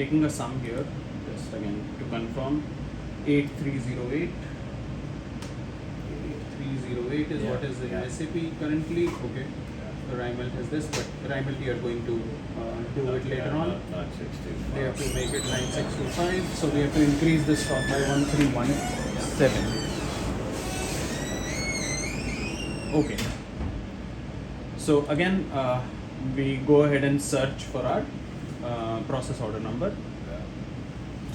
taking a sum here, just again to confirm, 8308. 8308 is what is in SAP currently. Okay. Rymelt has this, but Rymelt you are going to do it later on. 9625. We have to make it 9625, so we have to increase the stock by 1317. Okay. So again, we go ahead and search for our process order number.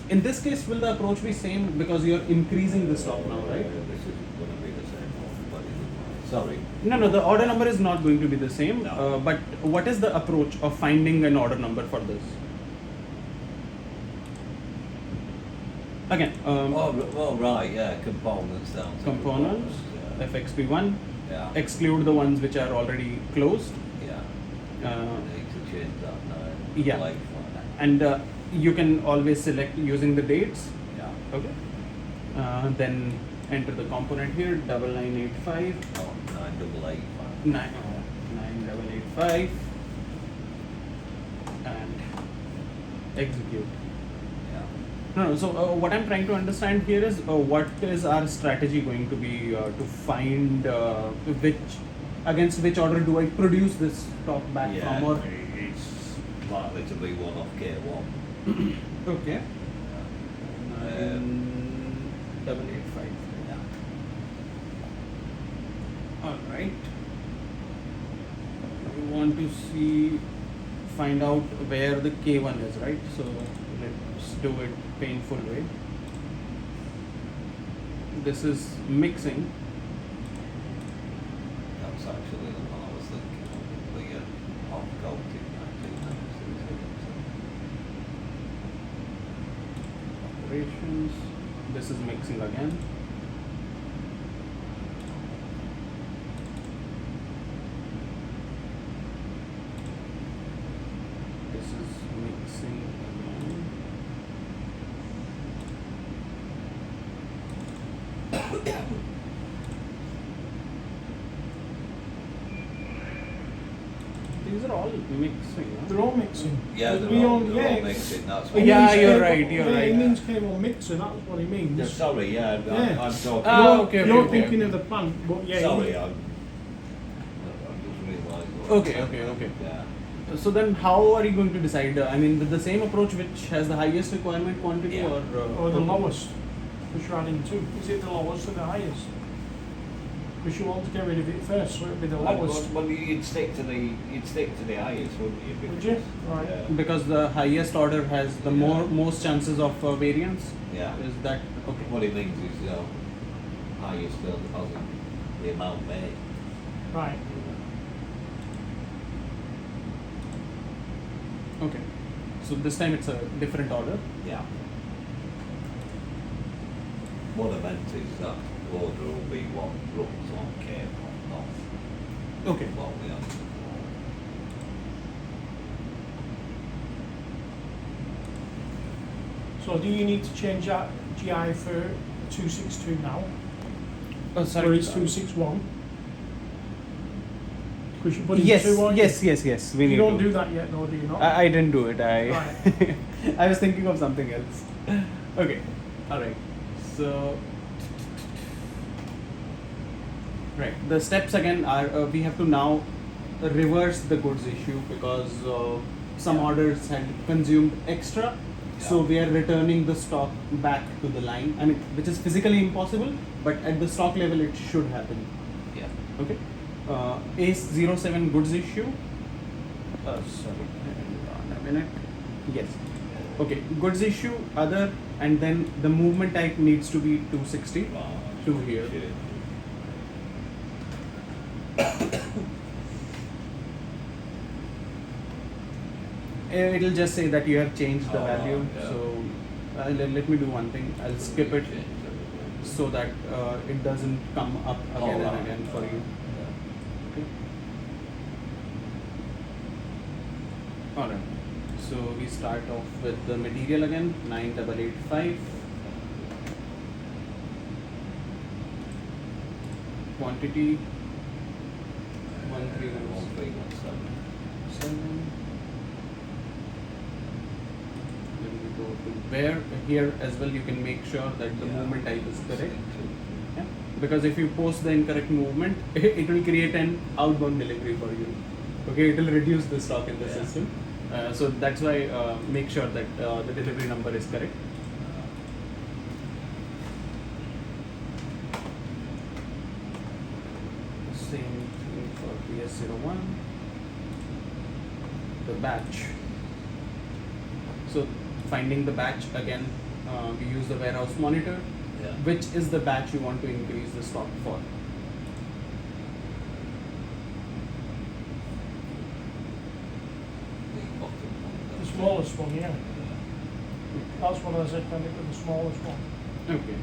In this case, will the approach be same because you are increasing the stock now, right? This is going to be the same one, but sorry. No, the order number is not going to be the same. No. But what is the approach of finding an order number for this? Again, Oh, right, yeah, components down to components, yeah. FXP1, Yeah. exclude the ones which are already closed, Yeah. uh, Need to change that now. yeah. Like for that. and you can always select using the dates. Yeah. Okay. Then enter the component here, 9985. Oh, 9885. 9885 and execute. Yeah. No, so what I'm trying to understand here is what is our strategy going to be to find against which order do I produce this stock back Yeah, from, or it's likely to be one off K1. okay. Um, 9885. Yeah. All right. We want to find out where the K1 is, right? So let's do it painful way. This is mixing. That's actually the one I was thinking of, the hot coating 1996. Operations. This is mixing again. This is mixing again. These are all mixing. Huh? They're all mixing. Yeah, We they're all yeah, mixing, that's he what. Yeah, means you're cable- right, you're yeah, right. He means cable mixing, that's what he means. Yeah, sorry, yeah, I'm Yeah. talking. Ah, okay, You're okay. thinking of the plant, but yeah. Sorry, he- I'm just realised. Okay. Yeah. So then, how are you going to decide? I mean, the same approach which has the highest requirement quantity, Yeah. or the lowest, which you're adding to. Is it the lowest or the highest? Because you want to get rid of it first, so it'd be the lowest. Well, you'd stick to the highest, wouldn't you? Would Because- you? Right. Yeah. Because the highest order has the most chances of variance. Yeah. Is that okay? What it means is highest as in the amount made. Right. Okay. So this time it's a different order. Yeah. What I meant is that order will be what runs on K1, not Okay. what we have before. So do you need to change that GI for 262 now? Sorry. Or it's 261? Because you put in Yes, 2, aren't you? yes. We You need don't to. do that yet, no, do you not? I didn't do it. Right. I was thinking of something else. Okay. All right. So. Right. The steps again are we have to now reverse the goods issue because some orders had consumed extra. So Yeah. we are returning the stock back to the line. I mean, which is physically impossible, but at the stock level it should happen. Yeah. Okay. ACE07 goods issue. Sorry, hang on a minute. Yes. Okay. Goods issue other, and then the movement type needs to be 260. To here. Shit. It'll just say that you have changed the Oh, value. yeah. So let me do one thing. I'll skip it so that it doesn't come up again and again for you. Okay. Alright. So we start off with the material again, 9885. Quantity 1317. 1317. Then where here as well you can make sure that the movement type is correct. Yeah? Because if you post the incorrect movement, it will create an outbound delivery for you. Okay, it will reduce the stock in the Yeah. system. So that's why make sure that the delivery number is correct. Same thing for PS01. The batch. So finding the batch again, we use the warehouse monitor. Yeah. Which is the batch you want to increase the stock for? The bottom one. The smallest one, yeah. That's what I said, when it was the smallest one. Okay.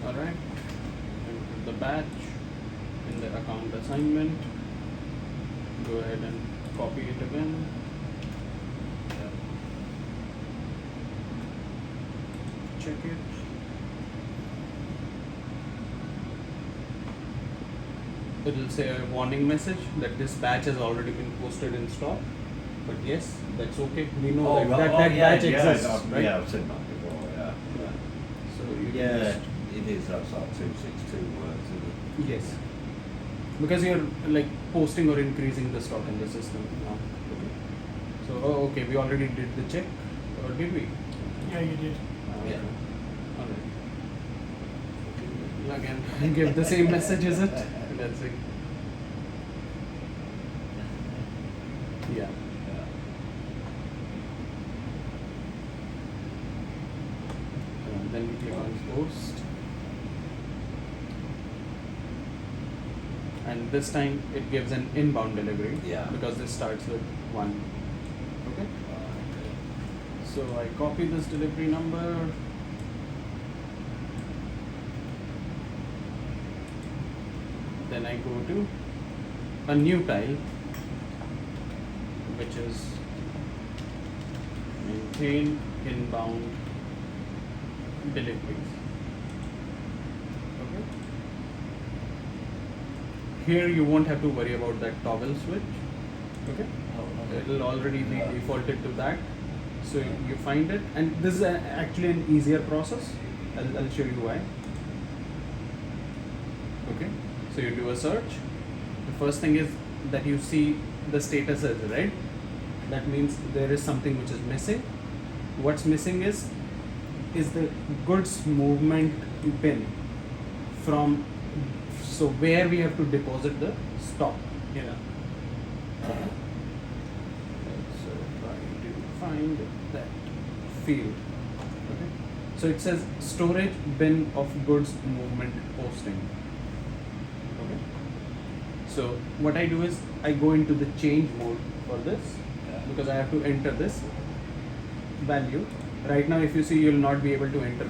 Alright. Enter the batch in the account assignment. Go ahead and copy it again. Check it. It will say a warning message that this batch has already been posted in stock. But yes, that's okay. We know that that batch exists, right? Yeah, I've seen that before, yeah. Yeah. So you can Yeah, just- it is, that's like 262 words, isn't it? Yes. Because you're like posting or increasing the stock in the system now. Okay. So okay, we already did the check, or did we? Yeah, you did. Yeah. Alright. Again, give the same message, is it? Let's see. Yeah. Then we click on post. And this time it gives an inbound delivery. Yeah. Because this starts with 1. Okay. So I copy this delivery number. Then I go to a new tile, which is maintain inbound deliveries. Okay. Here you won't have to worry about that toggle switch. Okay. It will already be Yeah. defaulted to that. So you find it, and this is actually an easier process. I'll show you why. Okay. So you do a search. The first thing is that you see the status as, right? That means there is something which is missing. What's missing is the goods movement bin from, so where we have to deposit the stock. Yeah. So try to find that field. Okay. So it says storage bin of goods movement posting. Okay. So what I do is I go into the change mode for this because I have to enter this value. Right now, if you see, you will not be able to enter